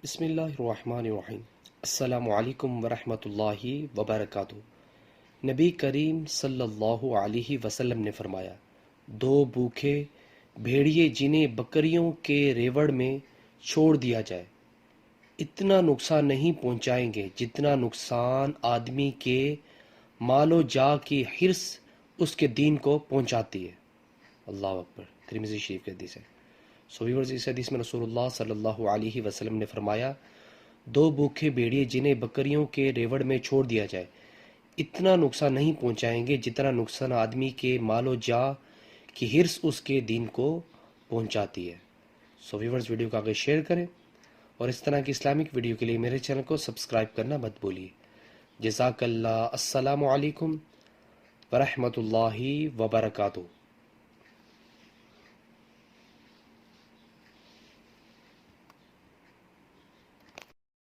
بسم اللہ الرحمن الرحیم۔ السلام علیکم ورحمۃ اللہ وبرکاتہ۔ نبی کریم صلی اللہ علیہ وسلم نے فرمایا، دو بھوکے بھیڑیے جنہیں بکریوں کے ریوڑ میں چھوڑ دیا جائے اتنا نقصان نہیں پہنچائیں گے جتنا نقصان آدمی کے مال و جا کی حرص اس کے دین کو پہنچاتی ہے۔ اللہ اکبر۔ ترمذی شریف کی حدیث ہے۔ ویورز، اس حدیث میں رسول اللہ صلی اللہ علیہ وسلم نے فرمایا، دو بھوکے بھیڑیے جنہیں بکریوں کے ریوڑ میں چھوڑ دیا جائے اتنا نقصان نہیں پہنچائیں گے جتنا نقصان آدمی کے مال و جا کی حرص اس کے دین کو پہنچاتی ہے۔ ویورز، ویڈیو کو آگے شیئر کریں اور اس طرح کی اسلامک ویڈیو کے لیے میرے چینل کو سبسکرائب کرنا مت بھولیے۔ جزاک اللہ۔ السلام علیکم ورحمۃ اللہ وبرکاتہ۔